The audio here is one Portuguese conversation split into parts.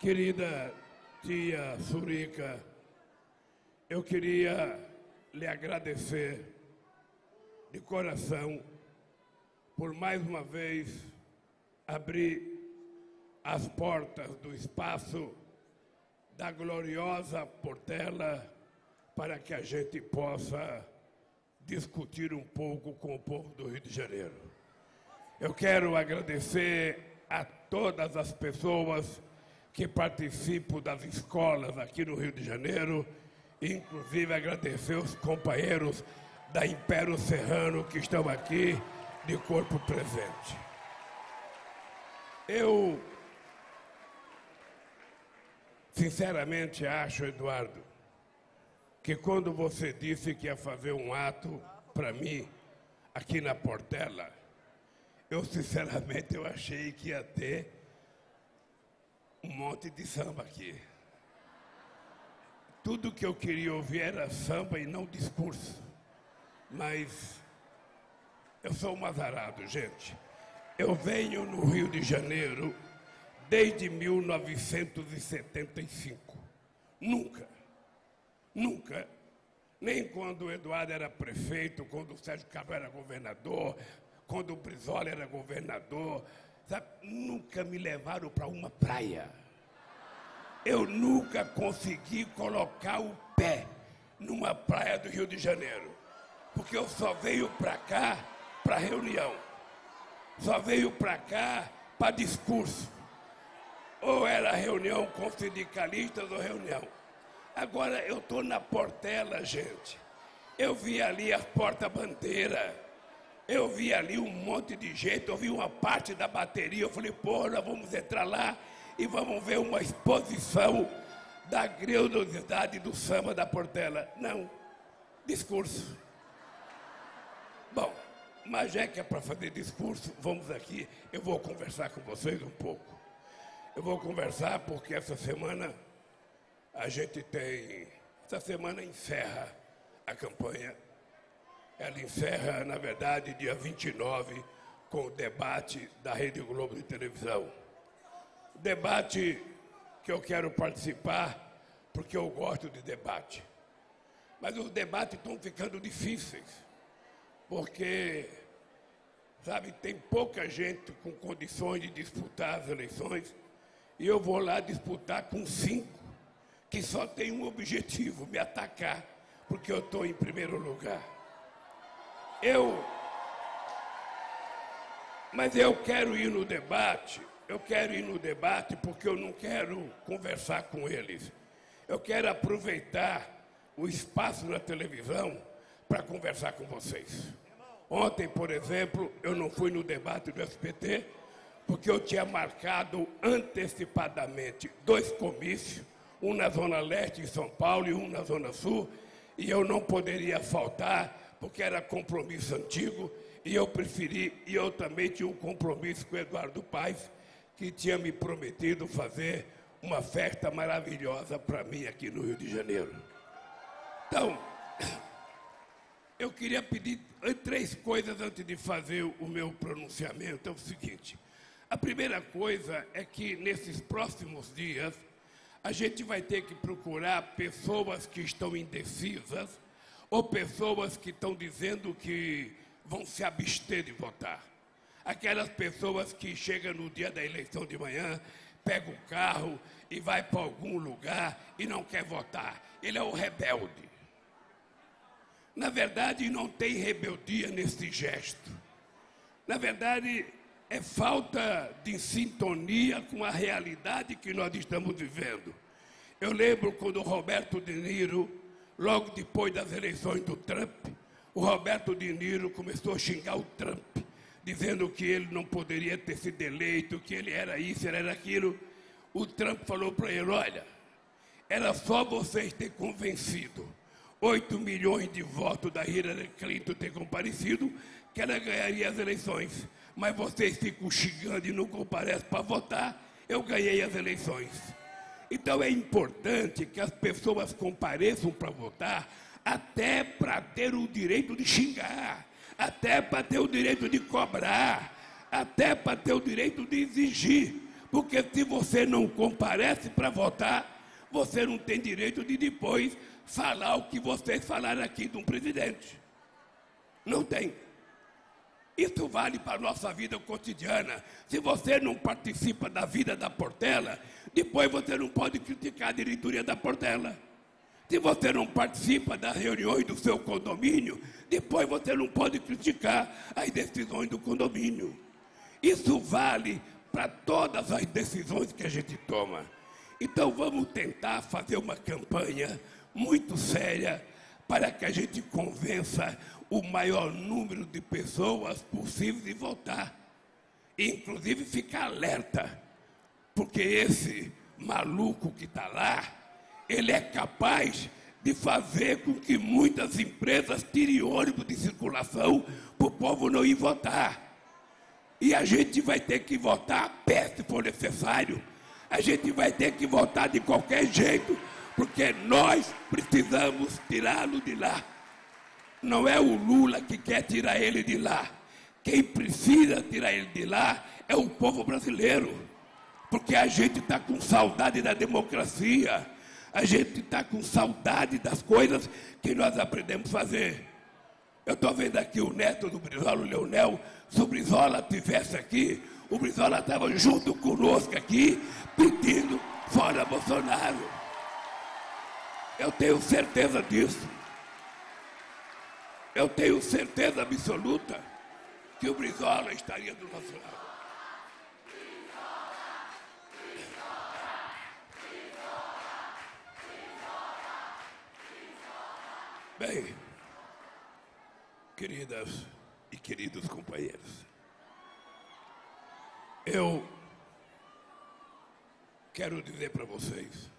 Querida tia Surica, eu queria lhe agradecer de coração por mais uma vez abrir as portas do espaço da gloriosa Portela para que a gente possa discutir um pouco com o povo do Rio de Janeiro. Eu quero agradecer a todas as pessoas que participam das escolas aqui no Rio de Janeiro, inclusive agradecer os companheiros da Império Serrano que estão aqui de corpo presente. Eu, sinceramente, acho, Eduardo, que quando você disse que ia fazer um ato para mim aqui na Portela, eu, sinceramente, eu achei que ia ter um monte de samba aqui. Tudo que eu queria ouvir era samba e não discurso. Mas eu sou um azarado, gente. Eu venho no Rio de Janeiro desde 1975. Nunca, nem quando o Eduardo era prefeito, quando o Sérgio Cabral era governador, quando o Brizola era governador, sabe? Nunca me levaram para uma praia. Eu nunca consegui colocar o pé numa praia do Rio de Janeiro, porque eu só venho para cá para reunião, só venho para cá para discurso. Ou era reunião com sindicalistas ou reunião. Agora eu estou na Portela, gente. Eu vi ali as porta-bandeira. Eu vi ali um monte de gente, eu vi uma parte da bateria, eu falei, pô, nós vamos entrar lá e vamos ver uma exposição da grandiosidade do samba da Portela. Não, discurso. Bom, mas já que é para fazer discurso, vamos aqui, eu vou conversar com vocês um pouco. Eu vou conversar porque essa semana a gente tem... Essa semana encerra a campanha. Ela encerra, na verdade, dia 29, com o debate da Rede Globo de televisão. Debate que eu quero participar, porque eu gosto de debate. Mas os debates estão ficando difíceis, porque, sabe, tem pouca gente com condições de disputar as eleições, e eu vou lá disputar com 5, que só tem um objetivo, me atacar, porque eu estou em primeiro lugar. Mas eu quero ir no debate, porque eu não quero conversar com eles. Eu quero aproveitar o espaço na televisão para conversar com vocês. Ontem, por exemplo, eu não fui no debate do SBT, porque eu tinha marcado antecipadamente 2 comícios, um na Zona Leste, em São Paulo, e um na Zona Sul, e eu não poderia faltar, porque era compromisso antigo, e eu preferi, e eu também tinha um compromisso com o Eduardo Paes, que tinha me prometido fazer uma festa maravilhosa para mim aqui no Rio de Janeiro. Então, eu queria pedir 3 coisas antes de fazer o meu pronunciamento. É o seguinte, a primeira coisa é que nesses próximos dias, a gente vai ter que procurar pessoas que estão indecisas, ou pessoas que estão dizendo que vão se abster de votar. Aquelas pessoas que chegam no dia da eleição de manhã, pegam o carro e vai para algum lugar e não quer votar. Ele é o rebelde. Na verdade, não tem rebeldia nesse gesto. Na verdade, é falta de sintonia com a realidade que nós estamos vivendo. Eu lembro quando o Roberto De Niro, logo depois das eleições do Trump, o Roberto De Niro começou a xingar o Trump, dizendo que ele não poderia ter sido eleito, que ele era isso, ele era aquilo. O Trump falou para ele, olha, era só vocês ter convencido 8 milhões de votos da Hillary Clinton ter comparecido, que ela ganharia as eleições. Mas vocês ficam xingando e não comparecem para votar, eu ganhei as eleições. Então é importante que as pessoas compareçam para votar, até para ter o direito de xingar, até para ter o direito de cobrar, até para ter o direito de exigir. Porque se você não comparece para votar, você não tem direito de depois falar o que vocês falaram aqui de um presidente. Não tem. Isso vale para a nossa vida cotidiana. Se você não participa da vida da Portela, depois você não pode criticar a diretoria da Portela. Se você não participa das reuniões do seu condomínio, depois você não pode criticar as decisões do condomínio. Isso vale para todas as decisões que a gente toma. Então vamos tentar fazer uma campanha muito séria para que a gente convença o maior número de pessoas possível de votar. E, inclusive, ficar alerta, porque esse maluco que está lá, ele é capaz de fazer com que muitas empresas tirem ônibus de circulação para o povo não ir votar. E a gente vai ter que votar a pé se for necessário. A gente vai ter que votar de qualquer jeito, porque nós precisamos tirá-lo de lá. Não é o Lula que quer tirar ele de lá. Quem precisa tirar ele de lá é o povo brasileiro. Porque a gente está com saudade da democracia. A gente está com saudade das coisas que nós aprendemos a fazer. Eu estou vendo aqui o neto do Brizola, o Leonel. Se o Brizola estivesse aqui, o Brizola estava junto conosco aqui, pedindo fora Bolsonaro. Eu tenho certeza disso. Eu tenho certeza absoluta que o Brizola estaria do nosso lado. Bem, queridas e queridos companheiros, eu quero dizer para vocês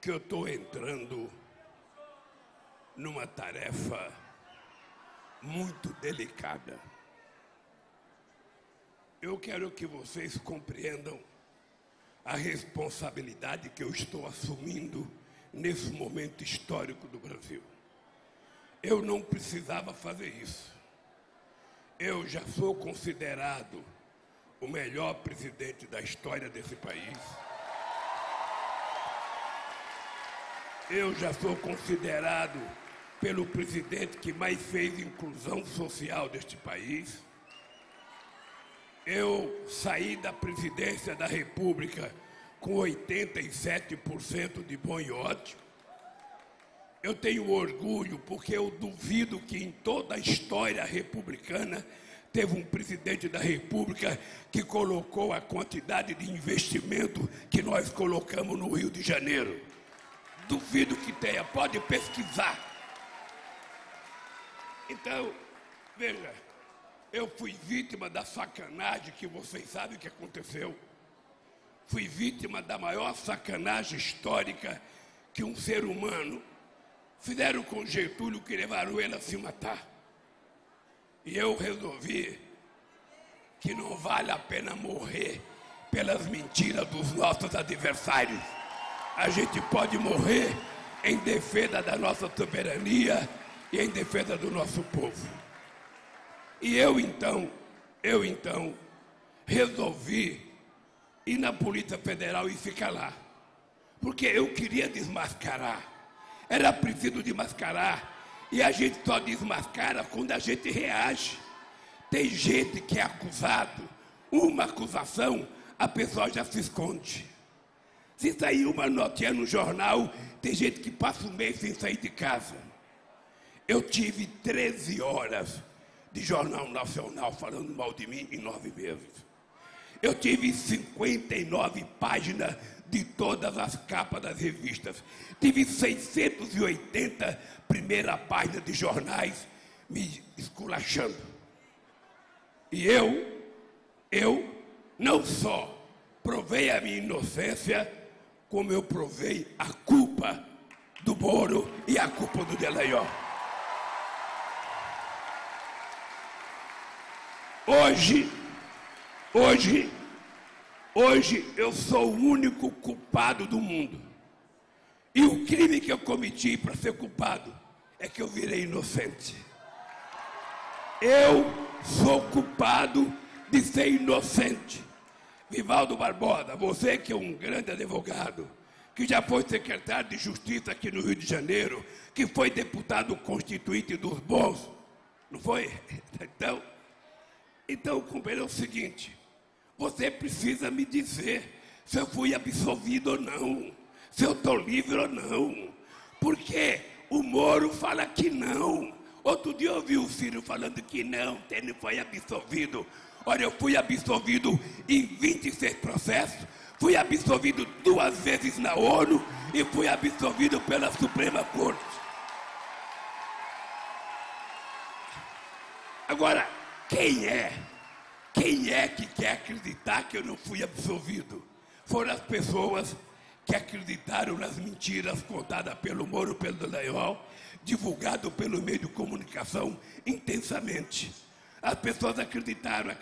que eu estou entrando numa tarefa muito delicada. Eu quero que vocês compreendam a responsabilidade que eu estou assumindo nesse momento histórico do Brasil. Eu não precisava fazer isso. Eu já sou considerado o melhor presidente da história desse país. Eu já sou considerado pelo presidente que mais fez inclusão social deste país. Eu saí da presidência da República com 87% de bom e ótimo. Eu tenho orgulho porque eu duvido que em toda a história republicana teve um presidente da República que colocou a quantidade de investimento que nós colocamos no Rio de Janeiro. Duvido que tenha, pode pesquisar. Então, veja, eu fui vítima da sacanagem que vocês sabem o que aconteceu. Fui vítima da maior sacanagem histórica que um ser humano fizeram com Getúlio, que levaram ele a se matar. E eu resolvi que não vale a pena morrer pelas mentiras dos nossos adversários. A gente pode morrer em defesa da nossa soberania e em defesa do nosso povo. E eu então, resolvi ir na Polícia Federal e ficar lá. Porque eu queria desmascarar. Era preciso desmascarar. E a gente só desmascara quando a gente reage. Tem gente que é acusado, uma acusação, a pessoa já se esconde. Se sair uma notinha no jornal, tem gente que passa um mês sem sair de casa. Eu tive 13 horas de Jornal Nacional falando mal de mim em 9 meses. Eu tive 59 páginas de todas as capas das revistas. Tive 680 primeiras páginas de jornais me esculachando. E eu não só provei a minha inocência, como eu provei a culpa do Moro e a culpa do Dallagnol. Hoje eu sou o único culpado do mundo. E o crime que eu cometi para ser culpado é que eu virei inocente. Eu sou culpado de ser inocente. Vivaldo Barbosa, você que é um grande advogado, que já foi secretário de Justiça aqui no Rio de Janeiro, que foi deputado constituinte dos bons, não foi? Então, companheiro, é o seguinte, você precisa me dizer se eu fui absolvido ou não, se eu estou livre ou não, porque o Moro fala que não. Outro dia eu ouvi o Ciro falando que não, ele não foi absolvido. Olha, eu fui absolvido em 26 processos, fui absolvido 2 vezes na ONU e fui absolvido pela Suprema Corte. Agora, quem é que quer acreditar que eu não fui absolvido? Foram as pessoas que acreditaram nas mentiras contadas pelo Moro, pelo Dallagnol, divulgado pelo meio de comunicação intensamente. As pessoas acreditaram.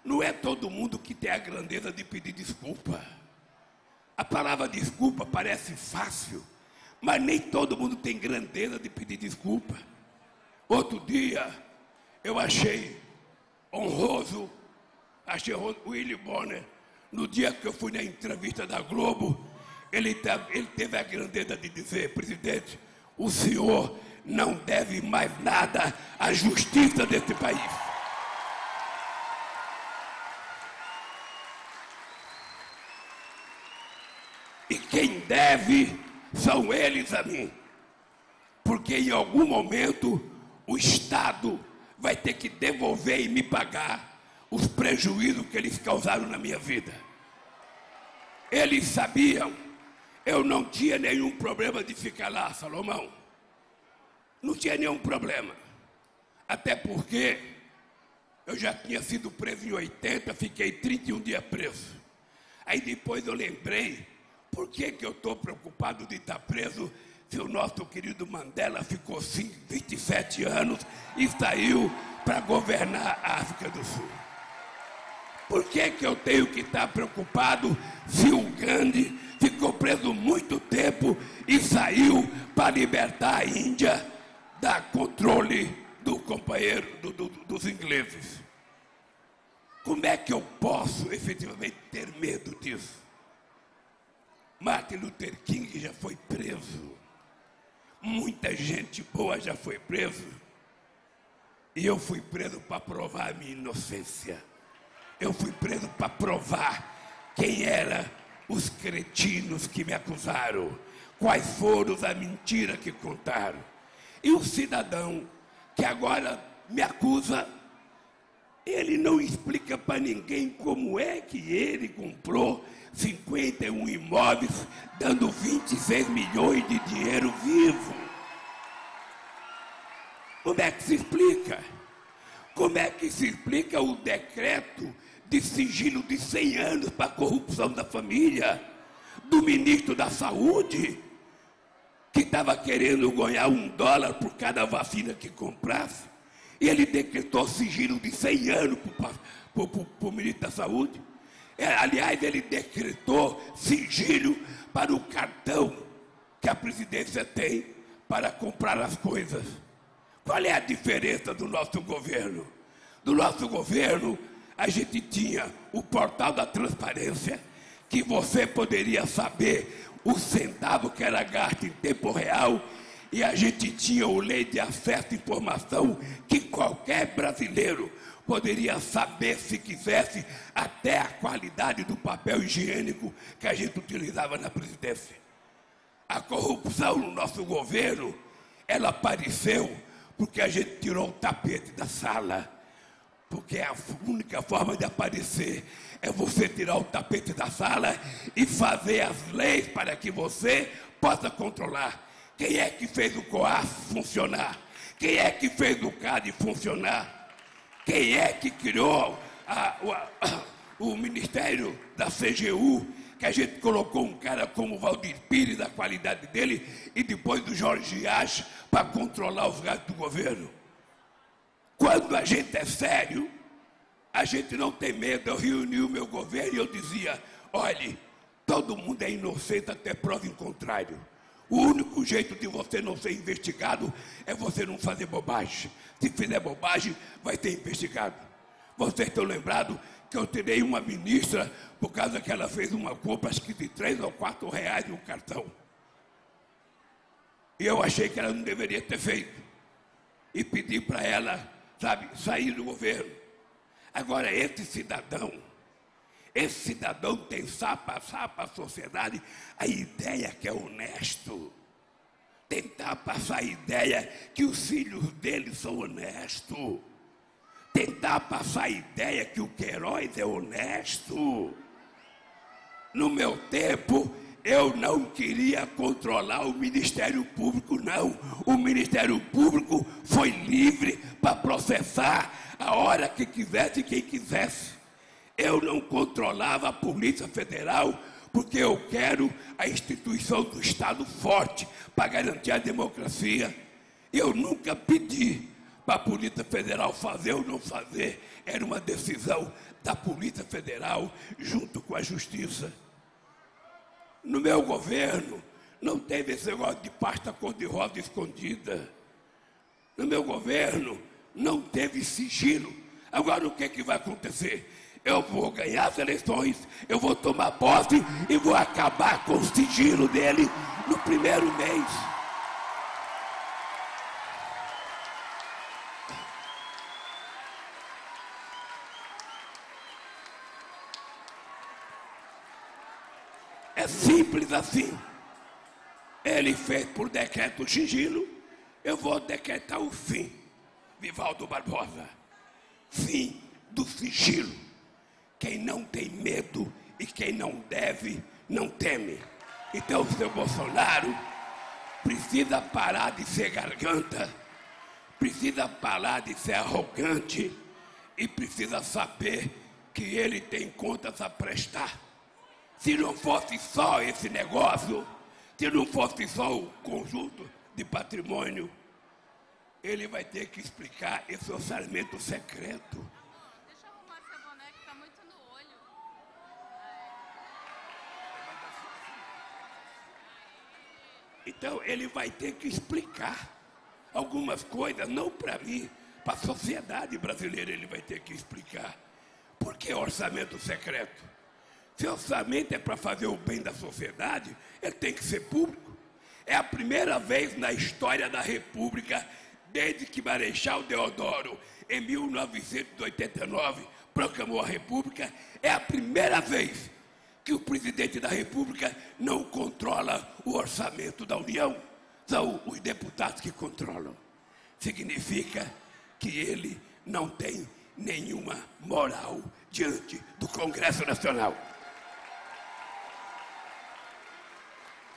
Não é todo mundo que tem a grandeza de pedir desculpa. A palavra desculpa parece fácil, mas nem todo mundo tem grandeza de pedir desculpa. Outro dia, eu achei honroso Willy Bonner, no dia que eu fui na entrevista da Globo, ele teve a grandeza de dizer: presidente, o senhor não deve mais nada à justiça desse país. E quem deve são eles a mim. Porque em algum momento o Estado vai ter que devolver e me pagar os prejuízos que eles causaram na minha vida. Eles sabiam, eu não tinha nenhum problema de ficar lá, Salomão. Não tinha nenhum problema. Até porque eu já tinha sido preso em 80, fiquei 31 dias preso. Aí depois eu lembrei, por que eu estou preocupado de estar preso se o nosso querido Mandela ficou 27 anos e saiu para governar a África do Sul? Por que eu tenho que estar preocupado se o Gandhi ficou preso muito tempo e saiu para libertar a Índia da controle do companheiro dos ingleses? Como é que eu posso efetivamente ter medo disso? Martin Luther King já foi preso. Muita gente boa já foi preso. E eu fui preso para provar a minha inocência. Eu fui preso para provar quem eram os cretinos que me acusaram, quais foram as mentiras que contaram. E o cidadão que agora me acusa, ele não explica para ninguém como é que ele comprou 51 imóveis, dando 26 milhões de dinheiro vivo. Como é que se explica? Como é que se explica o decreto de sigilo de 100 anos para a corrupção da família, do ministro da Saúde, que estava querendo ganhar $1 por cada vacina que comprasse, e ele decretou sigilo de 100 anos para o ministro da Saúde? Aliás, ele decretou sigilo para o cartão que a presidência tem para comprar as coisas. Qual é a diferença do nosso governo? Do nosso governo, a gente tinha o portal da transparência, que você poderia saber o centavo que era gasto em tempo real, e a gente tinha o lei de acesso à informação, que qualquer brasileiro poderia saber, se quisesse, até a qualidade do papel higiênico que a gente utilizava na presidência. A corrupção no nosso governo, ela apareceu porque a gente tirou o tapete da sala. Porque a única forma de aparecer é você tirar o tapete da sala e fazer as leis para que você possa controlar. Quem é que fez o COAF funcionar? Quem é que fez o CAD funcionar? Quem é que criou o Ministério da CGU, que a gente colocou um cara como o Valdir Pires, a qualidade dele, e depois do Jorge Riach, para controlar os gastos do governo? Quando a gente é sério, a gente não tem medo. Eu reuni o meu governo e eu dizia: olhe, todo mundo é inocente até prova em contrário. O único jeito de você não ser investigado é você não fazer bobagem. Se fizer bobagem, vai ser investigado. Vocês estão lembrados que eu tirei uma ministra por causa que ela fez uma compra, acho que de 3 ou 4 reais no cartão. E eu achei que ela não deveria ter feito. E pedi para ela, sabe, sair do governo. Agora, esse cidadão tentar passar para a sociedade a ideia que é honesto. Tentar passar a ideia que os filhos dele são honestos. Tentar passar a ideia que o Queiroz é honesto. No meu tempo, eu não queria controlar o Ministério Público, não. O Ministério Público foi livre para processar a hora que quisesse quem quisesse. Eu não controlava a Polícia Federal porque eu quero a instituição do Estado forte para garantir a democracia. Eu nunca pedi para a Polícia Federal fazer ou não fazer. Era uma decisão da Polícia Federal junto com a Justiça. No meu governo, não teve esse negócio de pasta cor-de-rosa escondida. No meu governo, não teve sigilo. Agora, o que vai acontecer? Eu vou ganhar as eleições, eu vou tomar posse e vou acabar com o sigilo dele no primeiro mês. É simples assim. Ele fez por decreto sigilo, eu vou decretar o fim, Vivaldo Barbosa. Fim do sigilo. Quem não tem medo e quem não deve, não teme. Então o seu Bolsonaro precisa parar de ser garganta, precisa parar de ser arrogante e precisa saber que ele tem contas a prestar. Se não fosse só esse negócio, se não fosse só o conjunto de patrimônio, ele vai ter que explicar esse orçamento secreto. Deixa eu arrumar seu boné que está muito no olho. Então ele vai ter que explicar algumas coisas, não para mim, para a sociedade brasileira ele vai ter que explicar. Por que orçamento secreto? Se orçamento é para fazer o bem da sociedade, ele tem que ser público. É a primeira vez na história da República, desde que Marechal Deodoro, em 1989, proclamou a República, é a primeira vez que o presidente da República não controla o orçamento da União. São os deputados que controlam. Significa que ele não tem nenhuma moral diante do Congresso Nacional.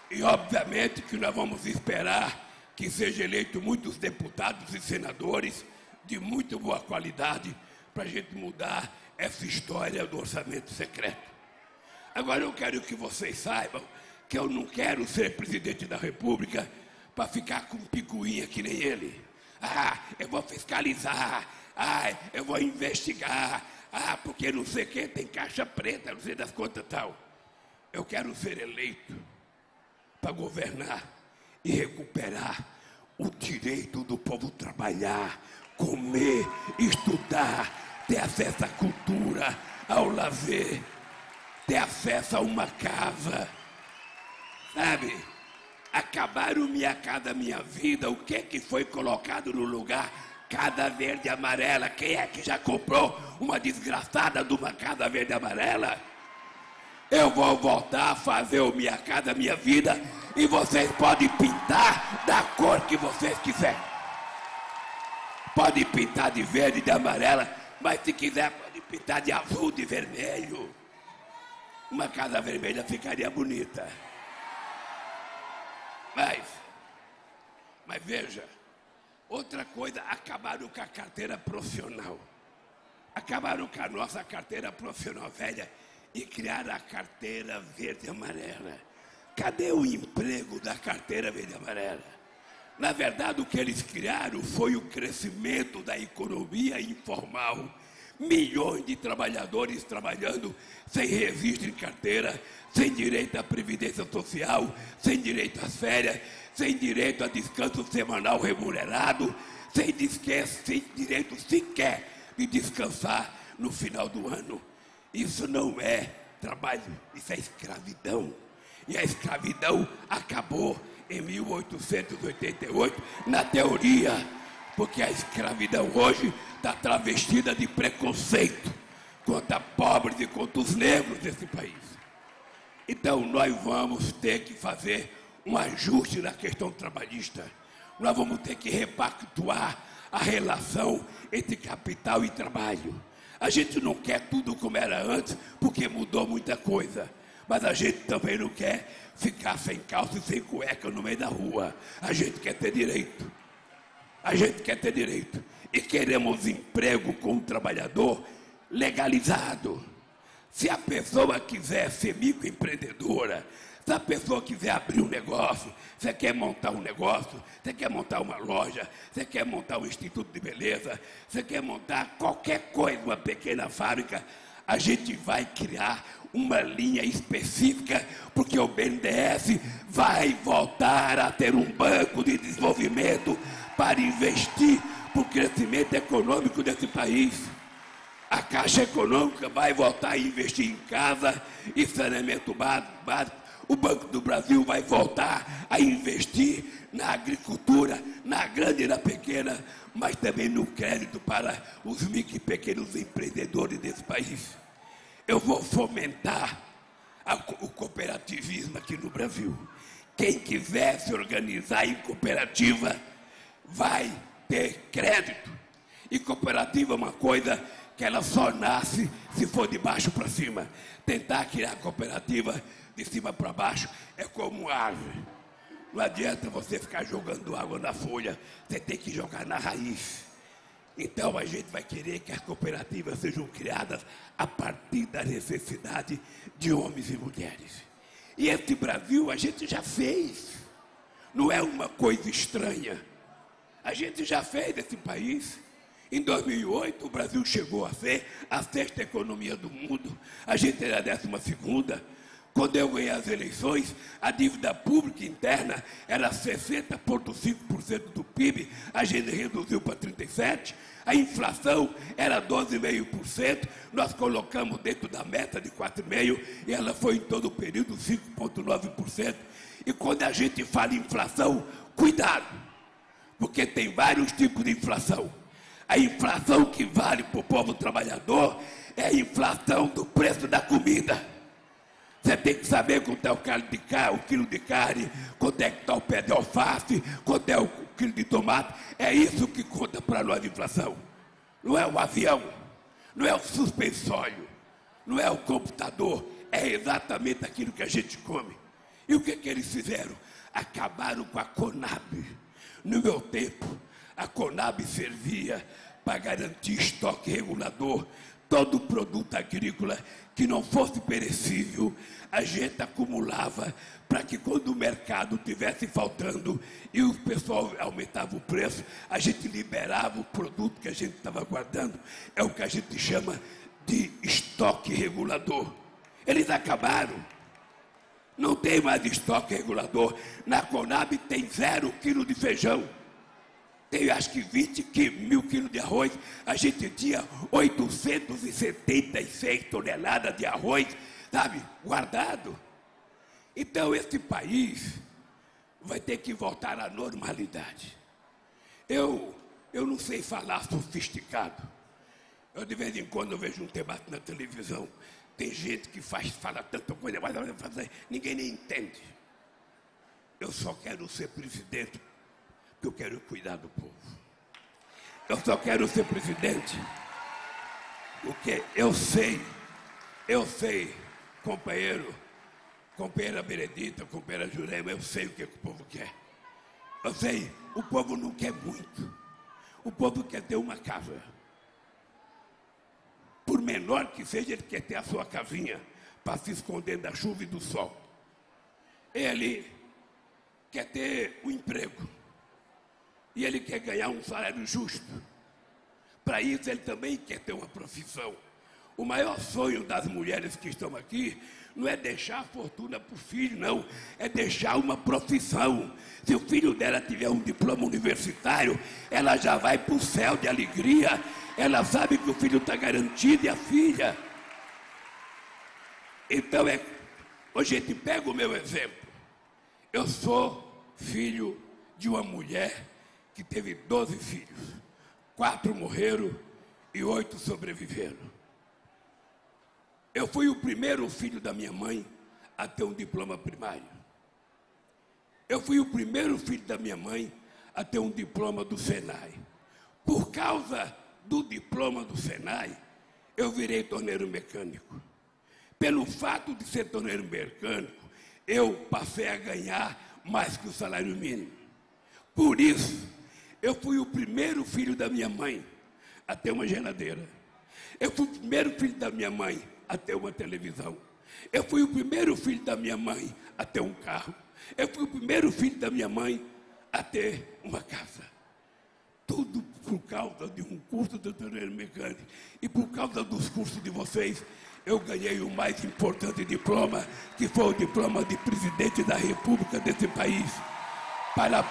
E, obviamente, que nós vamos esperar que sejam eleitos muitos deputados e senadores de muito boa qualidade para a gente mudar essa história do orçamento secreto. Agora, eu quero que vocês saibam que eu não quero ser presidente da República para ficar com picuinha que nem ele. Eu vou fiscalizar. Eu vou investigar. Porque não sei quem tem caixa preta, não sei das contas e tal. Eu quero ser eleito para governar e recuperar o direito do povo trabalhar, comer, estudar, ter acesso à cultura, ao lazer, ter acesso a uma casa, sabe? Acabaram Minha Casa Minha Vida, o que foi colocado no lugar? Casa verde e amarela. Quem é que já comprou uma desgraçada de uma casa verde e amarela? Eu vou voltar a fazer o Minha Casa Minha Vida e vocês podem pintar da cor que vocês quiserem. Podem pintar de verde e de amarela, mas se quiser pode pintar de azul, de vermelho. Uma casa vermelha ficaria bonita. Mas veja, outra coisa, acabaram com a carteira profissional. Acabaram com a nossa carteira profissional velha e criaram a carteira verde e amarela. Cadê o emprego da carteira verde e amarela? Na verdade, o que eles criaram foi o crescimento da economia informal. Milhões de trabalhadores trabalhando sem registro em carteira, sem direito à previdência social, sem direito às férias, sem direito a descanso semanal remunerado, sem direito sequer de descansar no final do ano. Isso não é trabalho, isso é escravidão. E a escravidão acabou em 1888, na teoria, porque a escravidão hoje está travestida de preconceito contra pobres e contra os negros desse país. Então nós vamos ter que fazer um ajuste na questão trabalhista. Nós vamos ter que repactuar a relação entre capital e trabalho. A gente não quer tudo como era antes, porque mudou muita coisa. Mas a gente também não quer ficar sem calça e sem cueca no meio da rua. A gente quer ter direito. A gente quer ter direito. E queremos emprego com o trabalhador legalizado. Se a pessoa quiser ser microempreendedora, se a pessoa quiser abrir um negócio, você quer montar um negócio, você quer montar uma loja, você quer montar um instituto de beleza, você quer montar qualquer coisa, uma pequena fábrica, a gente vai criar uma linha específica, porque o BNDES vai voltar a ter um banco de desenvolvimento para investir para o crescimento econômico desse país. A Caixa Econômica vai voltar a investir em casa e saneamento básico. O Banco do Brasil vai voltar a investir na agricultura, na grande e na pequena, mas também no crédito para os micro e pequenos empreendedores desse país. Eu vou fomentar o cooperativismo aqui no Brasil. Quem quiser se organizar em cooperativa vai ter crédito. E cooperativa é uma coisa que ela só nasce se for de baixo para cima. Tentar criar cooperativa de cima para baixo é como árvore. Não adianta você ficar jogando água na folha, você tem que jogar na raiz. Então a gente vai querer que as cooperativas sejam criadas a partir da necessidade de homens e mulheres. E esse Brasil a gente já fez. Não é uma coisa estranha. A gente já fez esse país. Em 2008, o Brasil chegou a ser a 6ª economia do mundo. A gente era a 12ª. Quando eu ganhei as eleições, a dívida pública interna era 60,5% do PIB. A gente reduziu para 37%. A inflação era 12,5%. Nós colocamos dentro da meta de 4,5% e ela foi em todo o período 5,9%. E quando a gente fala em inflação, cuidado, porque tem vários tipos de inflação. A inflação que vale para o povo trabalhador é a inflação do preço da comida. Você tem que saber quanto é o quilo de carne, quanto é que está o pé de alface, quanto é o quilo de tomate. É isso que conta para nós a inflação. Não é o avião, não é o suspensório, não é o computador. É exatamente aquilo que a gente come. E o que eles fizeram? Acabaram com a Conab. No meu tempo, a Conab servia para garantir estoque regulador. Todo produto agrícola que não fosse perecível, a gente acumulava para que quando o mercado estivesse faltando e o pessoal aumentava o preço, a gente liberava o produto que a gente estava guardando. É o que a gente chama de estoque regulador. Eles acabaram. Não tem mais estoque regulador. Na Conab tem 0 quilo de feijão. Tem acho que 20 mil quilos de arroz. A gente tinha 876 toneladas de arroz, sabe, guardado. Então esse país vai ter que voltar à normalidade. Eu não sei falar sofisticado. Eu de vez em quando eu vejo um debate na televisão. Tem gente que fala tanta coisa, mas ninguém nem entende. Eu só quero ser presidente porque eu quero cuidar do povo. Eu só quero ser presidente porque eu sei, companheira Benedita, companheira Jurema, eu sei o que o povo quer. Eu sei, o povo não quer muito. O povo quer ter uma casa. Por menor que seja, ele quer ter a sua casinha para se esconder da chuva e do sol. Ele quer ter um emprego. E ele quer ganhar um salário justo. Para isso, ele também quer ter uma profissão. O maior sonho das mulheres que estão aqui não é deixar a fortuna para o filho, não. É deixar uma profissão. Se o filho dela tiver um diploma universitário, ela já vai para o céu de alegria. Ela sabe que o filho está garantido e a filha. Então, hoje a gente pega o meu exemplo. Eu sou filho de uma mulher que teve 12 filhos. 4 morreram e 8 sobreviveram. Eu fui o primeiro filho da minha mãe a ter um diploma primário. Eu fui o primeiro filho da minha mãe a ter um diploma do Senai. Por causa do diploma do Senai, eu virei torneiro mecânico. Pelo fato de ser torneiro mecânico, eu passei a ganhar mais que o salário mínimo. Por isso, eu fui o primeiro filho da minha mãe a ter uma geladeira. Eu fui o primeiro filho da minha mãe a ter uma televisão. Eu fui o primeiro filho da minha mãe a ter um carro. Eu fui o primeiro filho da minha mãe a ter uma casa. Tudo por causa de um curso de torneiro mecânico. E por causa dos cursos de vocês, eu ganhei o mais importante diploma, que foi o diploma de presidente da República desse país, para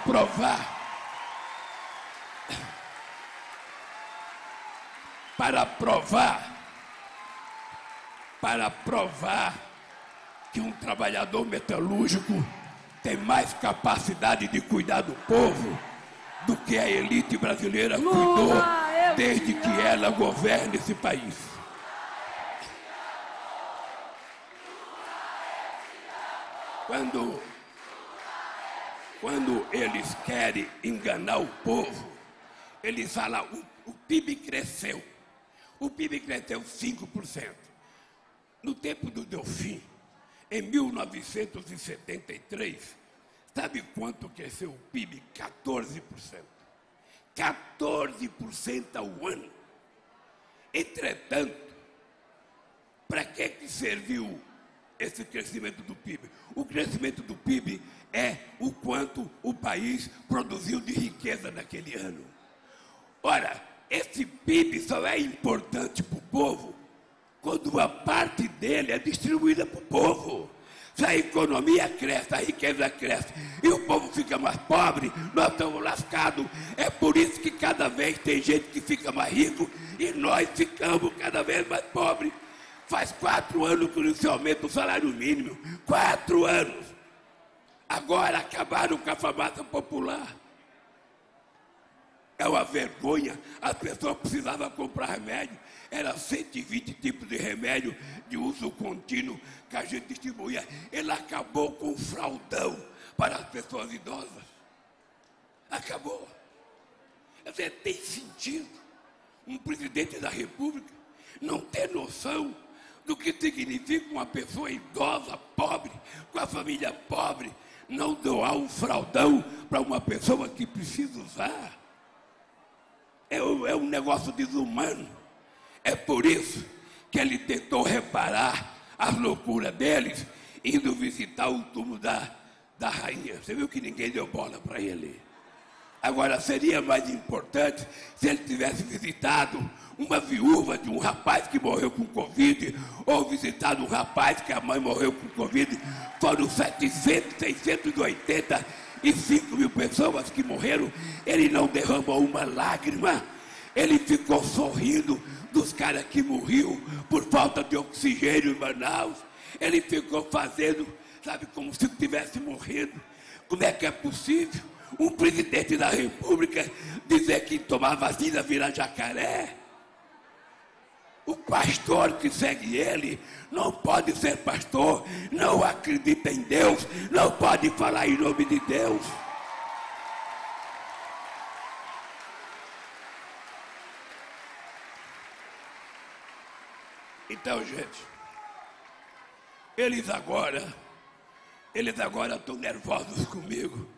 provar que um trabalhador metalúrgico tem mais capacidade de cuidar do povo do que a elite brasileira cuidou desde que ela governa esse país. Quando eles querem enganar o povo, eles falam, o PIB cresceu. O PIB cresceu 5%. No tempo do Delfim, em 1973, sabe quanto cresceu o PIB? 14%. 14% ao ano. Entretanto, para que serviu esse crescimento do PIB? O crescimento do PIB é o quanto o país produziu de riqueza naquele ano. Ora, esse PIB só é importante para o povo quando uma parte dele é distribuída para o povo. Se a economia cresce, a riqueza cresce e o povo fica mais pobre, nós estamos lascados. É por isso que cada vez tem gente que fica mais rico e nós ficamos cada vez mais pobres. Faz 4 anos que não se aumenta o salário mínimo. 4 anos. Agora acabaram com a farmácia popular. É uma vergonha. As pessoas precisavam comprar remédio. Era 120 tipos de remédio de uso contínuo que a gente distribuía. Ele acabou com o fraldão para as pessoas idosas. Acabou. Quer dizer, tem sentido um presidente da República não ter noção do que significa uma pessoa idosa, pobre, com a família pobre, não doar um fraldão para uma pessoa que precisa usar. É um negócio desumano. É por isso que ele tentou reparar as loucuras deles, indo visitar o túmulo da rainha. Você viu que ninguém deu bola para ele. Agora, seria mais importante se ele tivesse visitado uma viúva de um rapaz que morreu com Covid, ou visitado um rapaz que a mãe morreu com Covid. Foram 685 mil pessoas que morreram. Ele não derramou uma lágrima. Ele ficou sorrindo dos caras que morriam por falta de oxigênio em Manaus. Ele ficou fazendo, sabe, como se estivesse morrendo. Como é que é possível um presidente da República dizer que tomar vacina vira jacaré? O pastor que segue ele não pode ser pastor, não acredita em Deus, não pode falar em nome de Deus. Então, gente, eles agora estão nervosos comigo,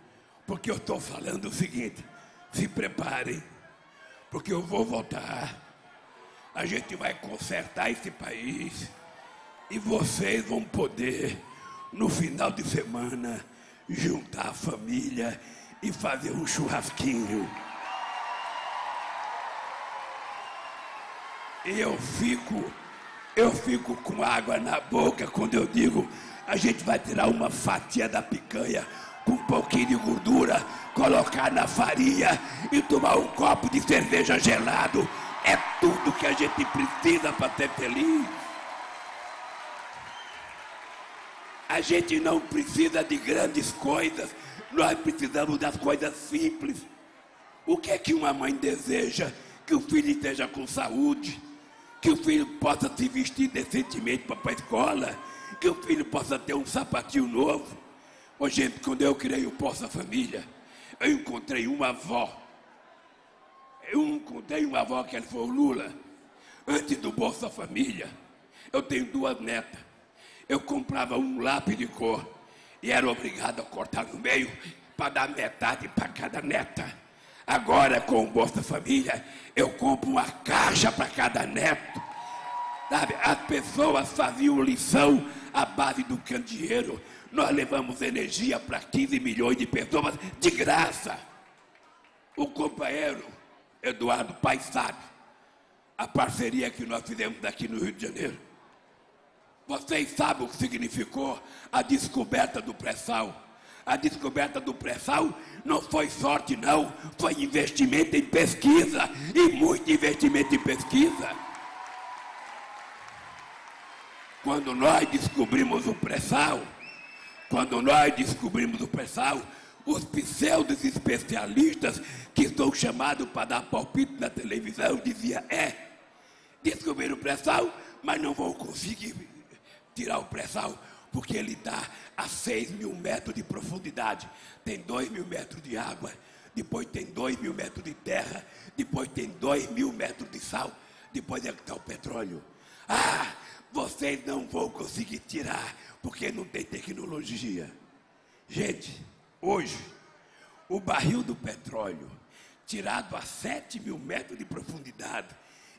porque eu estou falando o seguinte: se preparem, porque eu vou voltar, a gente vai consertar esse país, e vocês vão poder, no final de semana, juntar a família e fazer um churrasquinho. E eu fico com água na boca quando eu digo: a gente vai tirar uma fatia da picanha com um pouquinho de gordura, colocar na farinha e tomar um copo de cerveja gelado. É tudo que a gente precisa para ser feliz. A gente não precisa de grandes coisas, nós precisamos das coisas simples. O que é que uma mãe deseja? Que o filho esteja com saúde, que o filho possa se vestir decentemente para a escola, que o filho possa ter um sapatinho novo. Ô, gente, quando eu criei o Bolsa Família, eu encontrei uma avó. Eu encontrei uma avó que foi o Lula. Antes do Bolsa Família, eu tenho 2 netas. Eu comprava um lápis de cor e era obrigado a cortar no meio para dar metade para cada neta. Agora, com o Bolsa Família, eu compro uma caixa para cada neto. Sabe, as pessoas faziam lição à base do candeeiro. Nós levamos energia para 15 milhões de pessoas de graça. O companheiro Eduardo Paes sabe a parceria que nós fizemos aqui no Rio de Janeiro. Vocês sabem o que significou a descoberta do pré-sal? A descoberta do pré-sal não foi sorte, não. Foi investimento em pesquisa, e muito investimento em pesquisa. Quando nós descobrimos o pré-sal, os pseudos especialistas que são chamados para dar palpite na televisão diziam, descobriram o pré-sal, mas não vão conseguir tirar o pré-sal, porque ele está a 6 mil metros de profundidade, tem 2 mil metros de água, depois tem 2 mil metros de terra, depois tem 2 mil metros de sal, depois é que está o petróleo. Vocês não vão conseguir tirar, porque não tem tecnologia. Gente, hoje, o barril do petróleo, tirado a 7 mil metros de profundidade,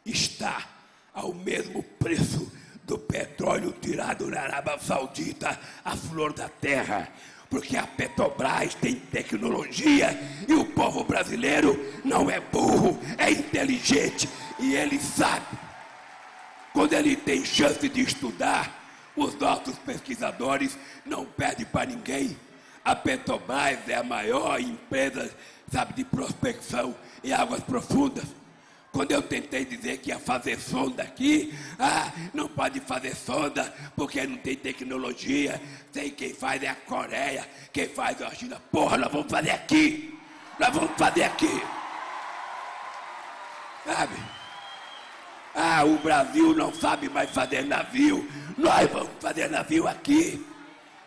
está ao mesmo preço do petróleo tirado na Arábia Saudita, a flor da terra. Porque a Petrobras tem tecnologia e o povo brasileiro não é burro, é inteligente e ele sabe. Quando ele tem chance de estudar, os nossos pesquisadores não pedem para ninguém. A Petrobras é a maior empresa, de prospecção em águas profundas. Quando eu tentei dizer que ia fazer sonda aqui, não pode fazer sonda porque não tem tecnologia. Sei quem faz é a Coreia, quem faz é a China. Porra, nós vamos fazer aqui. Sabe? O Brasil não sabe mais fazer navio, nós vamos fazer navio aqui.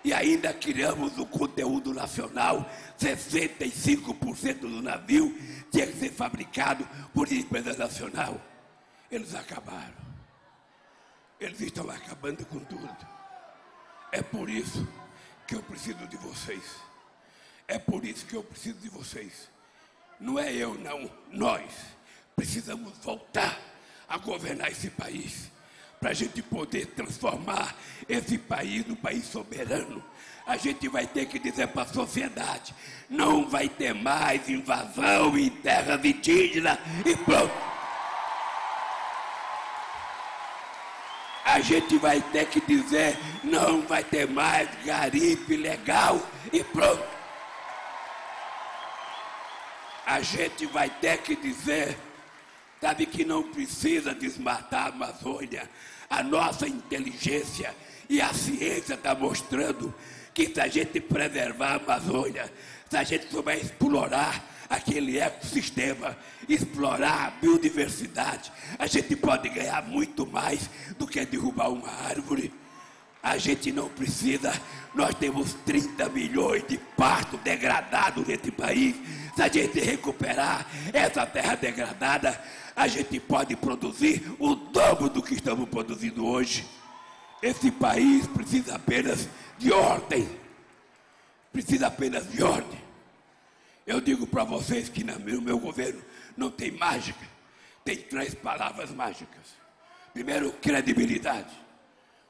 E ainda criamos o conteúdo nacional. 65% do navio tinha que ser fabricado por empresa nacional. Eles acabaram. Eles estão acabando com tudo. É por isso que eu preciso de vocês. Não é eu, não. Nós precisamos voltar a governar esse país, para a gente poder transformar esse país num país soberano. A gente vai ter que dizer para a sociedade, não vai ter mais invasão em terras indígenas e pronto. A gente vai ter que dizer, não vai ter mais garimpo ilegal e pronto. A gente vai ter que dizer, que não precisa desmatar a Amazônia. A nossa inteligência e a ciência está mostrando que se a gente preservar a Amazônia, se a gente souber explorar aquele ecossistema, explorar a biodiversidade, a gente pode ganhar muito mais do que derrubar uma árvore. A gente não precisa, nós temos 30 milhões de pastos degradados nesse país. Se a gente recuperar essa terra degradada, a gente pode produzir o dobro do que estamos produzindo hoje. Esse país precisa apenas de ordem. Eu digo para vocês que no meu governo não tem mágica. Tem 3 palavras mágicas. Primeiro, credibilidade.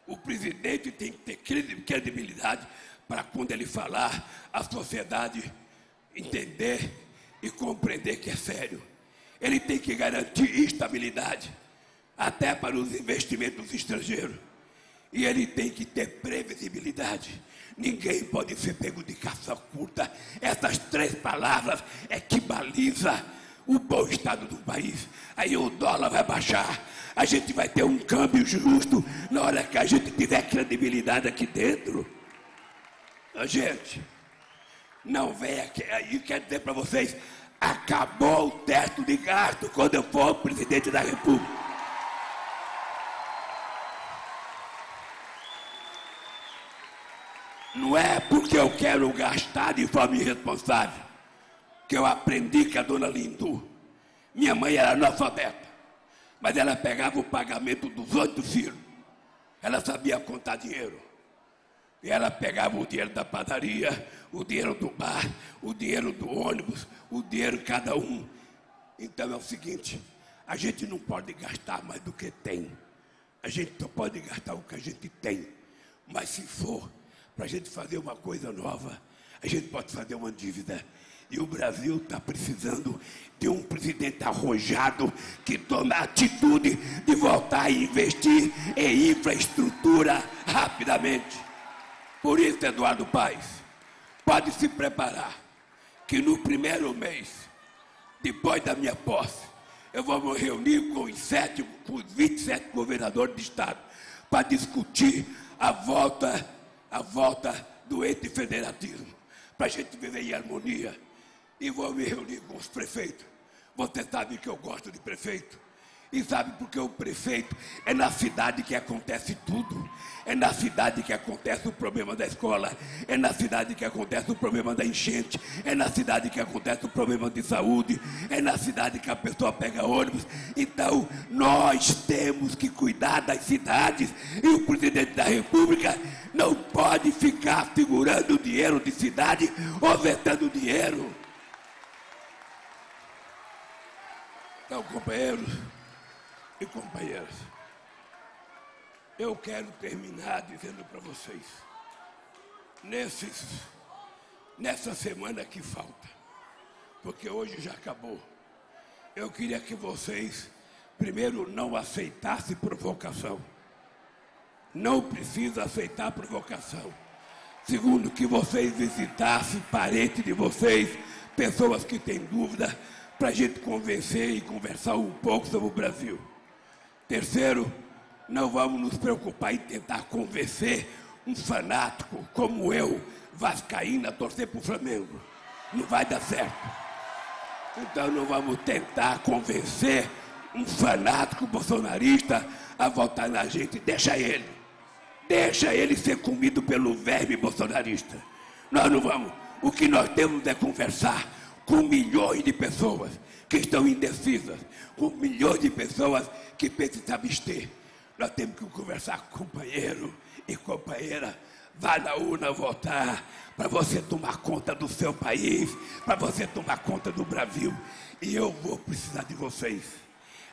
O presidente tem que ter credibilidade para quando ele falar, a sociedade entender e compreender que é sério. Ele tem que garantir estabilidade, até para os investimentos estrangeiros. E ele tem que ter previsibilidade. Ninguém pode ser pego de caça curta. Essas 3 palavras é que baliza o bom estado do país. Aí o dólar vai baixar, a gente vai ter um câmbio justo na hora que a gente tiver credibilidade aqui dentro. Gente, não venha aqui. E quero dizer para vocês, acabou o teto de gasto quando eu for presidente da República. Não é porque eu quero gastar de forma irresponsável que eu aprendi que a dona Lindu, minha mãe era analfabeta, mas ela pegava o pagamento dos 8 filhos, ela sabia contar dinheiro. E ela pegava o dinheiro da padaria, o dinheiro do bar, o dinheiro do ônibus, o dinheiro de cada um. Então é o seguinte, a gente não pode gastar mais do que tem. A gente só pode gastar o que a gente tem. Mas se for para a gente fazer uma coisa nova, a gente pode fazer uma dívida. E o Brasil está precisando de um presidente arrojado que tome a atitude de voltar a investir em infraestrutura rapidamente. Por isso, Eduardo Paes, pode se preparar que no primeiro mês, depois da minha posse, eu vou me reunir com os 27 governadores de estado para discutir a volta do ente federativismo, para a gente viver em harmonia. E vou me reunir com os prefeitos. Você sabe que eu gosto de prefeito. E sabe porque o prefeito é na cidade que acontece tudo. É na cidade que acontece o problema da escola. É na cidade que acontece o problema da enchente. É na cidade que acontece o problema de saúde. É na cidade que a pessoa pega ônibus. Então, nós temos que cuidar das cidades. E o presidente da República não pode ficar segurando dinheiro de cidade ou vetando dinheiro. Então, companheiros e companheiras, eu quero terminar dizendo para vocês, nessa semana que falta, porque hoje já acabou, eu queria que vocês, primeiro, não aceitassem provocação. Não precisa aceitar provocação. Segundo, que vocês visitassem parentes de vocês, pessoas que têm dúvida, para a gente convencer e conversar um pouco sobre o Brasil. Terceiro, não vamos nos preocupar em tentar convencer um fanático como eu, vascaíno, a torcer para o Flamengo. Não vai dar certo. Então não vamos tentar convencer um fanático bolsonarista a votar na gente. Deixa ele ser comido pelo verme bolsonarista. Nós não vamos. O que nós temos é conversar com milhões de pessoas que estão indecisas, com milhões de pessoas que pensam em se abster. Nós temos que conversar com companheiro e companheira. Vá na urna votar para você tomar conta do seu país, para você tomar conta do Brasil. E eu vou precisar de vocês.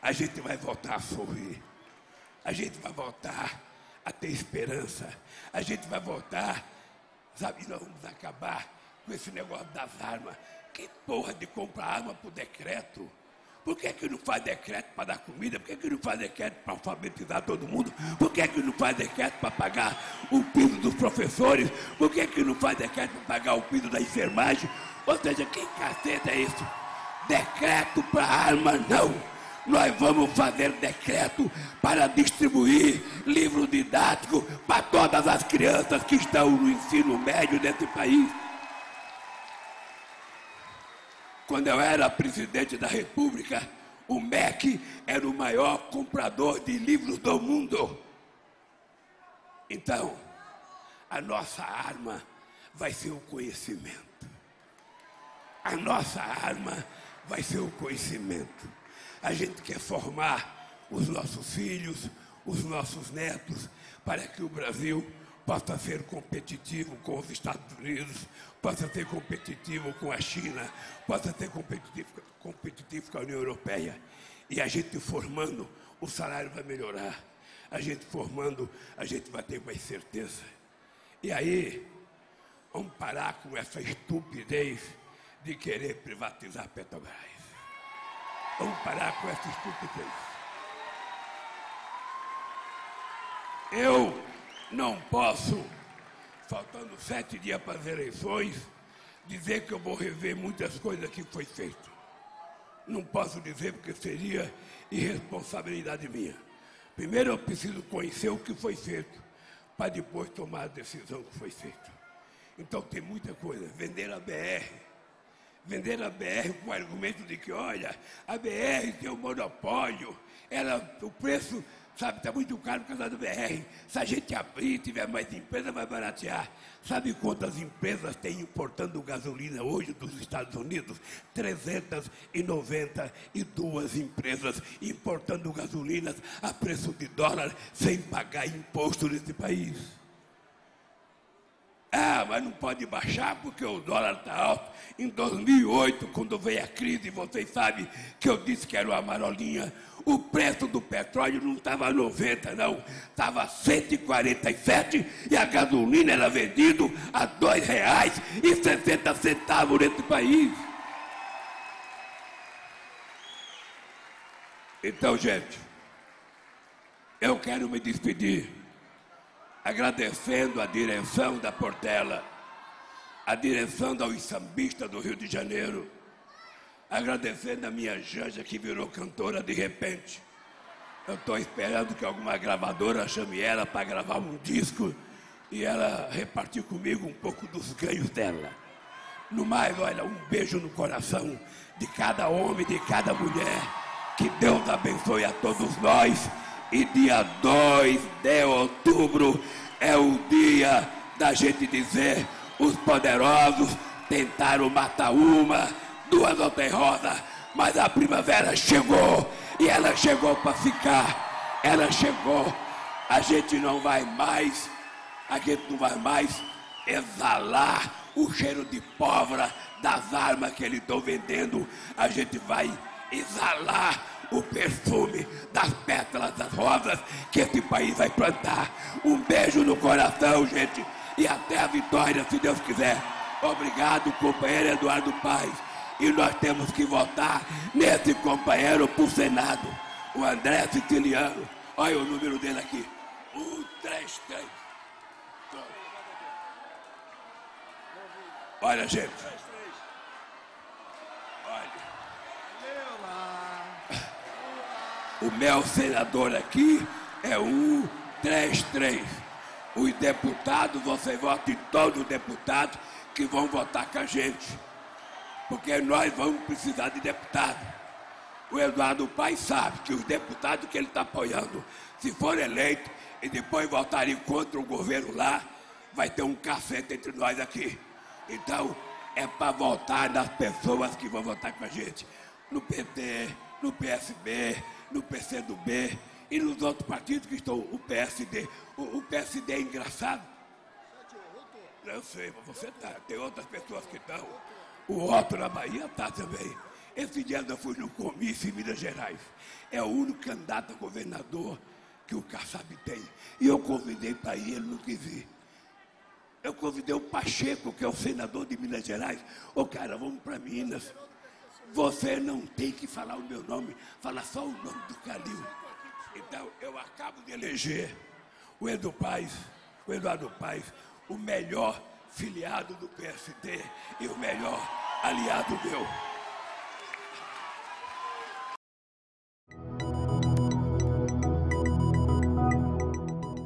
A gente vai voltar a sorrir. A gente vai voltar a ter esperança. A gente vai voltar, sabe, nós vamos acabar com esse negócio das armas. Que porra de comprar arma por decreto? Por que não faz decreto para dar comida? Por que não faz decreto para alfabetizar todo mundo? Por que não faz decreto para pagar o piso dos professores? Por que não faz decreto para pagar o piso da enfermagem? Ou seja, que cacete é isso? Decreto para arma, não! Nós vamos fazer decreto para distribuir livro didático para todas as crianças que estão no ensino médio desse país. Quando eu era presidente da República, o MEC era o maior comprador de livros do mundo. Então, a nossa arma vai ser o conhecimento. A nossa arma vai ser o conhecimento. A gente quer formar os nossos filhos, os nossos netos, para que o Brasil possa ser competitivo com os Estados Unidos, possa ser competitivo com a China, possa ser competitivo com a União Europeia. E a gente formando, o salário vai melhorar. A gente formando, a gente vai ter mais certeza. E aí, vamos parar com essa estupidez de querer privatizar a Petrobras. Vamos parar com essa estupidez. Eu não posso, faltando 7 dias para as eleições, dizer que eu vou rever muitas coisas que foi feito. Não posso dizer porque seria irresponsabilidade minha. Primeiro eu preciso conhecer o que foi feito, para depois tomar a decisão que foi feita. Então tem muita coisa. Vender a BR. Vender a BR com o argumento de que, olha, a BR tem um monopólio, o preço, sabe, está muito caro por causa da BR. Se a gente abrir e tiver mais empresa, vai baratear. Sabe quantas empresas têm importando gasolina hoje dos Estados Unidos? 392 empresas importando gasolinas a preço de dólar sem pagar imposto nesse país. Ah, mas não pode baixar porque o dólar está alto. Em 2008, quando veio a crise, vocês sabem que eu disse que era uma marolinha. O preço do petróleo não estava 90, não. Estava 147 e a gasolina era vendida a R$ 2,60 nesse país. Então, gente, eu quero me despedir agradecendo a direção da Portela, a direção da Sambista do Rio de Janeiro, agradecendo a minha Janja que virou cantora de repente. Eu estou esperando que alguma gravadora chame ela para gravar um disco e ela repartir comigo um pouco dos ganhos dela. No mais, olha, um beijo no coração de cada homem, de cada mulher. Que Deus abençoe a todos nós. E dia 2 de outubro é o dia da gente dizer: os poderosos tentaram matar uma, duas ou três rosas, mas a primavera chegou e ela chegou para ficar. Ela chegou. A gente não vai mais exalar o cheiro de pólvora das armas que eles estão vendendo. A gente vai exalar o perfume das pétalas das rosas que esse país vai plantar. Um beijo no coração, gente, e até a vitória, se Deus quiser. Obrigado, companheiro Eduardo Paes. E nós temos que votar nesse companheiro para o Senado, o André Siciliano. Olha o número dele aqui: 133. Olha, gente. O meu senador aqui é 133. Os deputados, você vota em todos os deputados que vão votar com a gente. Porque nós vamos precisar de deputado. O Eduardo Paes sabe que os deputados que ele está apoiando, se for eleito e depois votarem contra o governo lá, vai ter um cacete entre nós aqui. Então, é para votar nas pessoas que vão votar com a gente. No PT, no PSB, no PCdoB e nos outros partidos que estão, o PSD. O PSD é engraçado. Eu sei, mas você tá. Tem outras pessoas que estão. O Otto na Bahia está também. Esse dia eu fui no comício em Minas Gerais. É o único candidato a governador que o Kassab tem. E eu convidei para ir, ele não quis ir. Eu convidei o Pacheco, que é o senador de Minas Gerais. Ô, cara, vamos para Minas. Você não tem que falar o meu nome, fala só o nome do Calil. Então, eu acabo de eleger o Eduardo Paes, o melhor filiado do PSD e o melhor aliado meu.